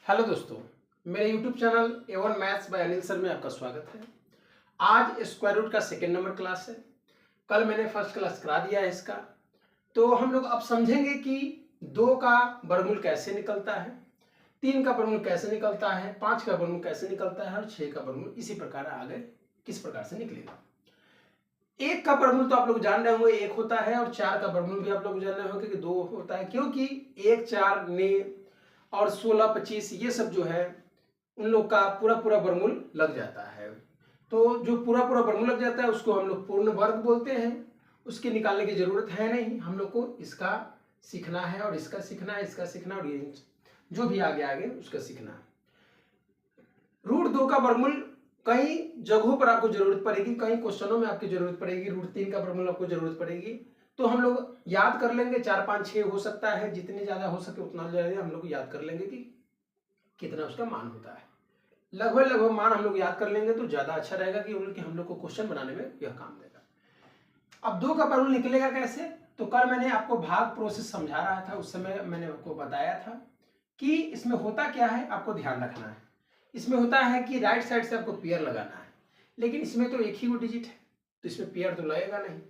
Hello दोस्तों, मेरे YouTube channel A1 maths by Anil sir में आपका स्वागत है। आज स्क्वायर रूट का सेकेंड नंबर क्लास है। कल मैंने फर्स्ट क्लास करा दिया है इसका। तो हम लोग अब समझेंगे कि 2 का वर्गमूल कैसे निकलता है, 3 का वर्गमूल कैसे निकलता है, 5 का वर्गमूल कैसे निकलता है और 6 का वर्गमूल इसी प्रकार आगे किस प्रकार से निकलेगा। 1 का वर्गमूल तो आप लोग जान रहे होंगे 1 होता है, और 4 का वर्गमूल भी आप लोग जान रहे होंगे कि 2 होता है, क्योंकि 1, 4 ने और 16, 25 ये सब जो है उन लोग का पूरा पूरा वर्गमूल लग जाता है। तो जो पूरा पूरा वर्गमूल लग जाता है उसको हम लोग पूर्ण वर्ग बोलते हैं। उसके निकालने की जरूरत है नहीं, हम लोग को इसका सीखना है और इसका सीखना है, इसका सीखना और ये जो भी आगे आगे उसका सीखना है। √2 का वर्गमूल कई जगहों पर आपको जरूरत पड़ेगी, कई क्वेश्चनों में आपकी जरूरत पड़ेगी। √3 का वर्गमूल आपको जरूरत पड़ेगी, तो हम लोग याद कर लेंगे। 4, 5, 6 हो सकता है, जितने ज्यादा हो सके उतना ज्यादा हम लोग याद कर लेंगे कि कितना उसका मान होता है। लगभग मान हम लोग याद कर लेंगे तो ज्यादा अच्छा रहेगा कि हम लोग को क्वेश्चन बनाने में यह काम देगा। अब 2 का वर्गमूल निकलेगा कैसे, तो कल मैंने आपको भाग प्रोसेस समझा रहा था। उस समय मैंने आपको बताया था कि इसमें होता क्या है, आपको ध्यान रखना है। इसमें होता है कि राइट साइड से आपको पेयर लगाना है, लेकिन इसमें तो एक ही वो डिजिट है तो इसमें पेयर तो लगेगा नहीं।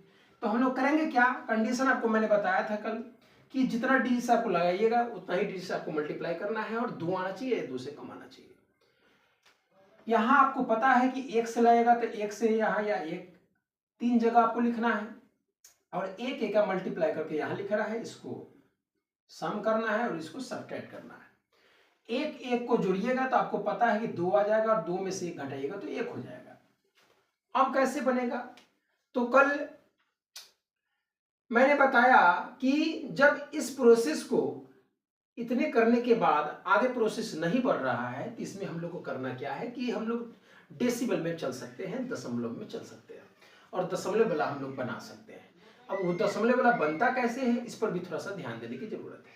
तो हम लोग करेंगे क्या, कंडीशन आपको मैंने बताया था कल कि जितना डिजिट आपको लगाइएगा उतना ही डिजिट आपको मल्टीप्लाई करना है, और 2 आना चाहिए, 2 से कम आना चाहिए। यहां आपको पता है कि 1 से लगेगा तो 1 से यहां या 1 3 जगह आपको लिखना है, और 1 का मल्टीप्लाई करके यहां लिख रहा है, इसको सम करना है और इसको सब्ट्रैक्ट करना है। 1 को जोड़िएगा तो आपको पता है कि 2 आ जाएगा, और 2 में से 1 घटाइएगा तो 1 हो जाएगा। अब कैसे बनेगा, तो कल मैंने बताया कि जब इस प्रोसेस को इतने करने के बाद आगे प्रोसेस नहीं बढ़ रहा है, तो इसमें हम लोग को करना क्या है कि हम लोग डेसिमल में चल सकते हैं, दशमलव में चल सकते हैं, और दशमलव वाला हम लोग बना सकते हैं। अब वो दशमलव वाला बनता कैसे है, इस पर भी थोड़ा सा ध्यान देने की जरूरत है।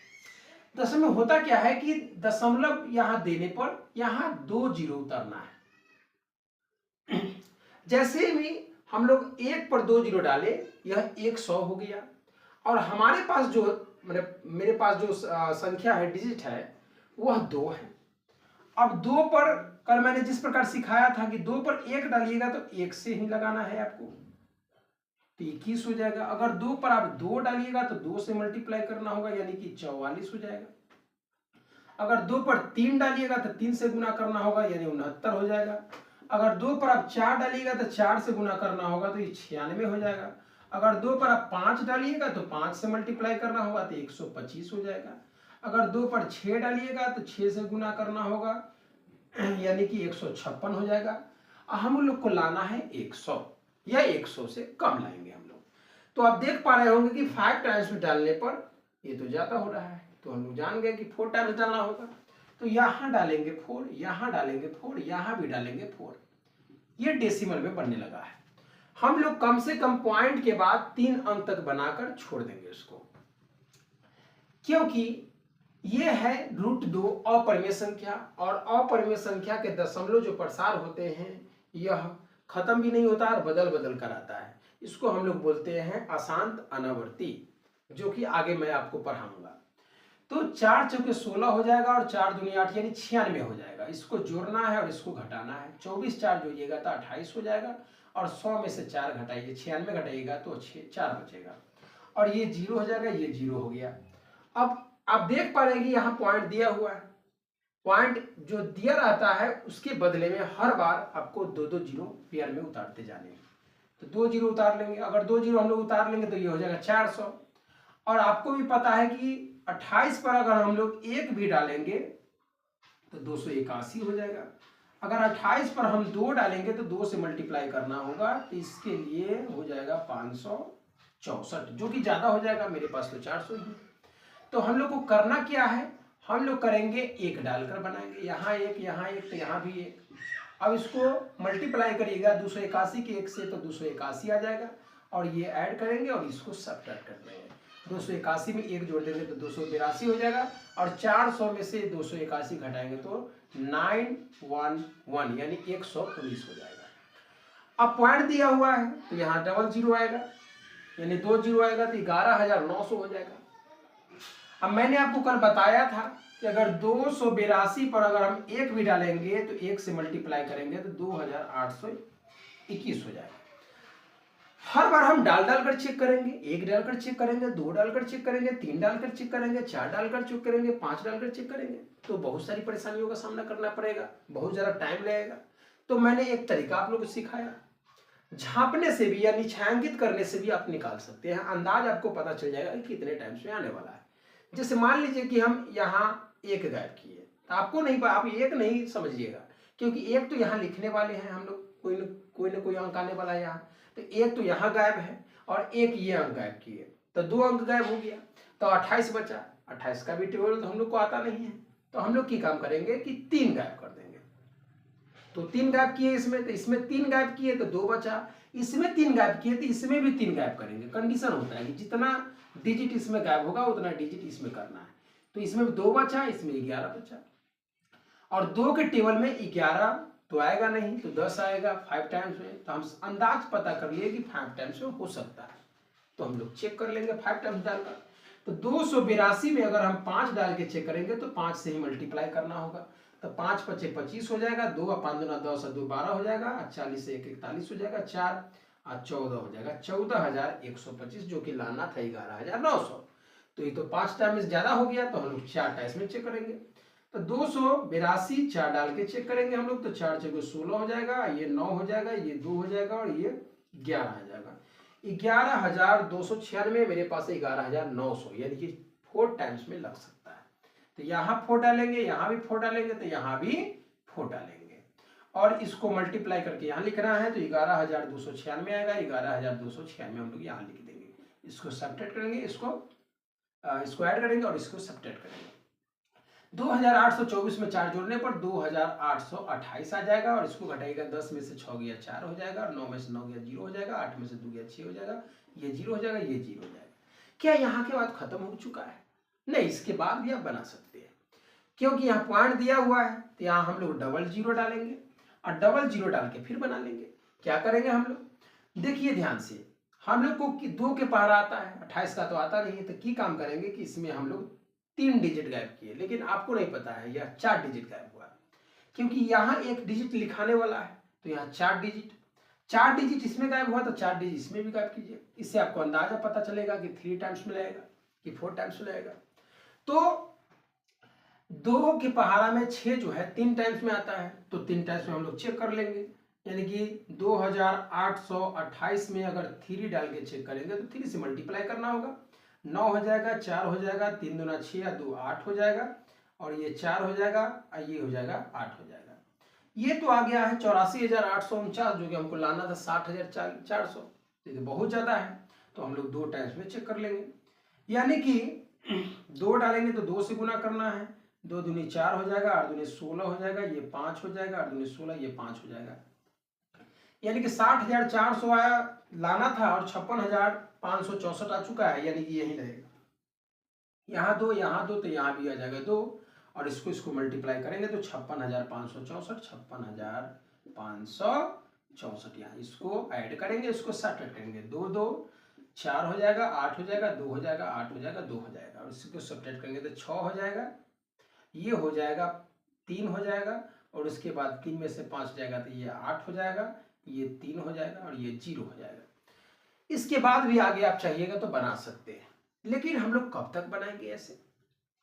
दशमलव होता क्या है कि दशमलव यहां देने पर यहां 2 जीरो उतारना है। जैसे भी हम लोग 1 पर 2 जीरो डाले, यह 100 हो गया, और हमारे पास जो मेरे पास जो संख्या है, डिजिट है, वह 2 है। अब 2 पर कल मैंने जिस प्रकार सिखाया था कि 2 पर 1 डालिएगा तो 1 से ही लगाना है आपको, तो 21 हो जाएगा। अगर 2 पर आप 2 डालिएगा तो 2 से मल्टीप्लाई करना होगा, यानी कि 44 हो जाएगा। अगर 2 पर 3 डालिएगा तो 3 से गुना करना होगा, यानी 69 हो जाएगा। अगर 2 पर आप 4 डालिएगा तो 4 से गुना करना होगा, तो ये 96 हो जाएगा। अगर 2 पर आप 5 डालिएगा तो 5 से मल्टीप्लाई करना होगा, तो 125 हो जाएगा। अगर 2 पर 6 डालिएगा तो 6 से गुना करना होगा, यानी कि 156 हो जाएगा। हम लोग को लाना है 100, या 100 से कम लाएंगे हम लोग। तो आप देख पा रहे होंगे कि 5 टाइम्स में डालने पर ये तो ज्यादा हो रहा है, तो हम लोग जान गए कि 4 टाइम्स डालना होगा। तो यहां डालेंगे 4, यहां डालेंगे 4, यहां भी डालेंगे 4। ये डेसिमल में बनने लगा है। हम लोग कम से कम पॉइंट के बाद 3 अंक तक बनाकर छोड़ देंगे उसको, क्योंकि ये है √2 अपरिमेय संख्या, और अपरिमेय संख्या के दशमलव जो प्रसार होते हैं यह खत्म भी नहीं होता और बदल बदल कर आता है। इसको हम लोग बोलते हैं अशांत अनावर्ती, जो कि आगे मैं आपको पढ़ाऊंगा। तो 4 चौके 16 हो जाएगा, और 4 दूनी 8 यानी 96 हो जाएगा। इसको जोड़ना है और इसको घटाना है। 24 4 जोड़िएगा तो 28 हो जाएगा, और 100 में से 4 घटाइए, 96 घटाइएगा तो 4 बचेगा, और ये 0 हो जाएगा, ये 0 हो गया। अब आप देख पा रहे हैं कि यहाँ पॉइंट दिया हुआ है। पॉइंट जो दिया रहता है उसके बदले में हर बार आपको 2-2 जीरो पेयर में उतारते जाने हैं। तो 2 जीरो उतार लेंगे। अगर 2 जीरो हम लोग उतार लेंगे तो ये हो जाएगा 400। और आपको भी पता है कि 28 पर अगर हम लोग 1 भी डालेंगे तो 281 हो जाएगा। अगर 28 पर हम 2 डालेंगे तो 2 से मल्टीप्लाई करना होगा, तो इसके लिए हो जाएगा 564, जो कि ज्यादा हो जाएगा, मेरे पास तो 400 ही। तो हम लोग को करना क्या है, हम लोग करेंगे 1 डालकर बनाएंगे, यहाँ 1 यहाँ 1 तो यहाँ भी 1। अब इसको मल्टीप्लाई करिएगा 281 के 1 से, तो 281 आ जाएगा, और ये ऐड करेंगे और इसको सब्ट्रैक्ट कर देंगे। 281 में 1 जोड़ देंगे तो 282 हो जाएगा, और 400 में से 281 घटाएंगे तो 911 यानी 119 हो जाएगा। अब पॉइंट दिया हुआ है तो यहाँ डबल जीरो आएगा, यानी 2 जीरो आएगा तो 11,900 हो जाएगा। अब मैंने आपको कल बताया था कि अगर 282 पर अगर हम 1 भी डालेंगे तो 1 से मल्टीप्लाई करेंगे तो 2821 हो जाएगा। हर बार हम डाल कर चेक करेंगे, 1 डालकर चेक करेंगे, 2 डालकर चेक करेंगे, 3 डालकर चेक करेंगे, 4 डालकर चेक करेंगे, 5 डालकर चेक करेंगे, तो बहुत सारी परेशानियों का सामना करना पड़ेगा, बहुत ज़्यादा टाइम लगेगा। तो मैंने एक तरीका आप लोगों को सिखाया, झांपने से भी या छायांकित करने से भी आप निकाल सकते हैं, अंदाज आपको पता चल जाएगा कि कितने टाइम्स में आने वाला है। जैसे मान लीजिए कि हम यहाँ 1 गायब किए, तो आपको नहीं, आप 1 नहीं समझिएगा, क्योंकि 1 तो यहाँ लिखने वाले हैं हम लोग, कोई ना कोई अंक आने वाला है यहाँ, तो 1 तो यहाँ गायब है और 1 ये अंक गायब किए, तो 2 अंक गायब हो गया, तो 28 बचा। 28 का भी टेबल तो हम लोग को आता नहीं है, तो हम लोग की काम करेंगे कि 3 गायब कर देंगे। तो 3 गायब किए इसमें, तो इसमें 3 गायब किए तो 2 बचा, इसमें 3 गायब किए तो इसमें भी 3 गायब करेंगे। कंडीशन होता है कि जितना डिजिट इसमें गायब होगा उतना डिजिट इसमें करना है। तो इसमें 2 बचा, इसमें 11 बचा, और 2 के टेबल में 11 तो आएगा नहीं, तो 10 आएगा 5 टाइम्स में। तो हम अंदाज पता कर लिए कि 5 टाइम्स में हो सकता है, तो हम लोग चेक कर लेंगे 5 टाइम्स डालकर। तो 282 में अगर हम 5 डाल के चेक करेंगे तो 5 से ही मल्टीप्लाई करना होगा, तो 5 5 25 हो जाएगा, 2 और 5 दूना 10 और 2 12 हो जाएगा, 40 से 1 41 हो जाएगा, 4 और 14 हो जाएगा, 14,125, जो कि लाना था 11,900। तो ये तो 5 टाइम ज्यादा हो गया, तो हम लोग 4 टाइम्स में चेक करेंगे। तो 282 4 डाल के चेक करेंगे हम लोग, तो 4 चौके 16 हो जाएगा, ये 9 हो जाएगा, ये 2 हो जाएगा और ये 11 हो जाएगा। 11,296, मेरे पास 11,900, यानी कि 4 टाइम्स में लग सकता है। तो यहाँ 4 डालेंगे, यहाँ भी 4 डालेंगे, तो यहाँ भी 4 डालेंगे, और इसको मल्टीप्लाई करके यहाँ लिखना है, तो 11,296 आएगा। 11,296 हम लोग यहाँ लिख देंगे, इसको सब्ट्रैक्ट करेंगे, इसको ऐड करेंगे और इसको सब्ट्रैक्ट करेंगे। 2,824 में 4 जोड़ने पर 2,828 आ जाएगा, और इसको घटाइएगा, 10 में से 6 गया 4 हो जाएगा, और 9 में से 9 गया 0 हो जाएगा, 8 में से 2 गया 6 हो जाएगा, ये 0 हो जाएगा, ये 0 हो जाएगा। क्या यहाँ के बाद खत्म हो चुका है? नहीं, इसके बाद भी आप बना सकते हैं, क्योंकि यहाँ पॉइंट दिया हुआ है, तो यहाँ हम लोग डबल 0 डालेंगे, और डबल 0 डाल के फिर बना लेंगे। क्या करेंगे हम लोग, देखिए ध्यान से, हम लोग को 2 के पहाड़ा आता है, 28 का तो आता नहीं है, तो की काम करेंगे कि इसमें हम लोग 3 डिजिट गायब किए, लेकिन आपको नहीं पता है यह 4 डिजिट गायब हुआ, क्योंकि यहाँ 1 डिजिट लिखाने वाला है, तो यहाँ 4 डिजिट इसमें गायब हुआ, तो 4 डिजिट इसमें भी गायब कीजिए। इससे आपको अंदाजा पता चलेगा कि 3 टाइम्स मिलेगा कि 4 टाइम्स मिलेगा। तो 2 के पहाड़ा में 6 जो है 3 टाइम्स में आता है, तो 3 टाइम्स में हम लोग चेक कर लेंगे, यानी कि 2,828 में अगर 3 डाल के चेक करेंगे तो 3 से मल्टीप्लाई करना होगा, 9 हो जाएगा, 4 हो जाएगा, 3 दूना 6 या 2 8 हो जाएगा, और ये 4 हो जाएगा, और ये हो जाएगा 8 हो जाएगा। ये तो आ गया है 84,849, जो कि हमको लाना था 60,400, तो बहुत ज़्यादा है, तो हम लोग 2 टाइम्स में चेक कर लेंगे, यानी कि 2 डालेंगे तो 2 से गुना करना है, 2 दूनी 4 हो जाएगा, 8 दूनी 16 हो जाएगा, ये 5 हो जाएगा, 8 दूनी 16, ये 5 हो जाएगा, यानी कि 60,400 आया लाना था, और 56,564 आ चुका है, यानी कि यही रहेगा। यहाँ 2 तो यहाँ भी आ जाएगा 2, और इसको मल्टीप्लाई करेंगे तो 56,564, 56,564, यहाँ इसको ऐड करेंगे, इसको सब्ट्रैक्ट करेंगे, 2 2 4 हो जाएगा, 8 हो जाएगा, 2 हो जाएगा, 8 हो जाएगा, 2 हो जाएगा, और इसको सब्ट्रैक्ट करेंगे तो 6 हो जाएगा, ये हो जाएगा 3 हो जाएगा, और उसके बाद 3 में से 5 जाएगा तो ये 8 हो जाएगा, ये 3 हो जाएगा, और ये 0 हो जाएगा। इसके बाद भी आगे आप चाहिएगा तो बना सकते हैं, लेकिन हम लोग कब तक बनाएंगे ऐसे?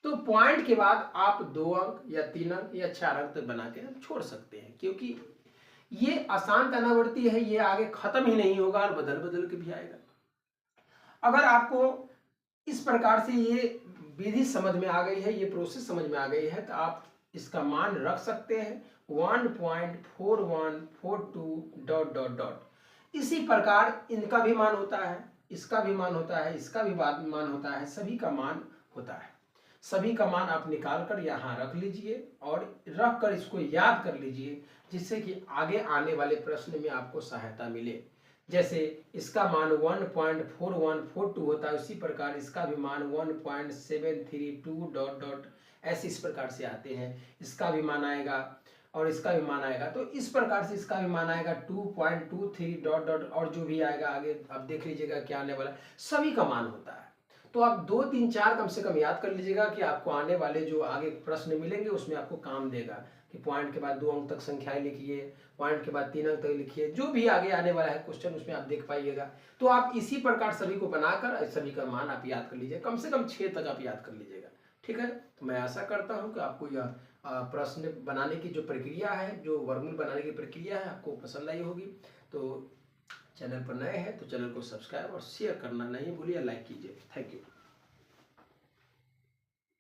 तो पॉइंट के बाद आप 2 अंक या 3 अंक या 4 अंक तक बना के छोड़ सकते हैं, क्योंकि ये आसान तनावर्ती है, ये आगे खत्म ही नहीं होगा और बदल बदल के भी आएगा। अगर आपको इस प्रकार से ये विधि समझ में आ गई है, ये प्रोसेस समझ में आ गई है, तो आप इसका मान रख सकते हैं 1.4142 ... इसी प्रकार इनका भी मान होता है, इसका भी मान होता है, इसका भी मान होता है, सभी का मान होता है। सभी का मान आप निकाल कर यहाँ रख लीजिए, और रख कर इसको याद कर लीजिए, जिससे कि आगे आने वाले प्रश्न में आपको सहायता मिले। जैसे इसका मान 1.4142 होता है, उसी प्रकार इसका भी मान 1.732 ... ऐसे इस प्रकार से आते हैं, इसका भी मान आएगा और इसका भी मान आएगा, तो इस प्रकार से इसका भी मान आएगा 2.23 ... और जो भी आएगा आगे अब देख लीजिएगा क्या आने वाला है, सभी का मान होता है। तो आप 2 3 4 कम से कम याद कर लीजिएगा कि आपको आने वाले जो आगे प्रश्न मिलेंगे उसमें आपको काम देगा कि पॉइंट के बाद 2 अंक तक संख्याएं लिखिए, पॉइंट के बाद 3 अंक तक लिखिए, जो भी आगे आने वाला है क्वेश्चन उसमें आप देख पाइएगा। तो आप इसी प्रकार सभी को बनाकर सभी का मान आप याद कर लीजिए, कम से कम 6 तक आप याद कर लीजिएगा। ठीक है, तो मैं आशा करता हूँ कि आपको यह प्रश्न बनाने की जो प्रक्रिया है, जो वर्गमूल बनाने की प्रक्रिया है, आपको पसंद आई होगी। तो चैनल पर नए हैं तो चैनल को सब्सक्राइब और शेयर करना नहीं भूलिए, लाइक कीजिए। Thank you.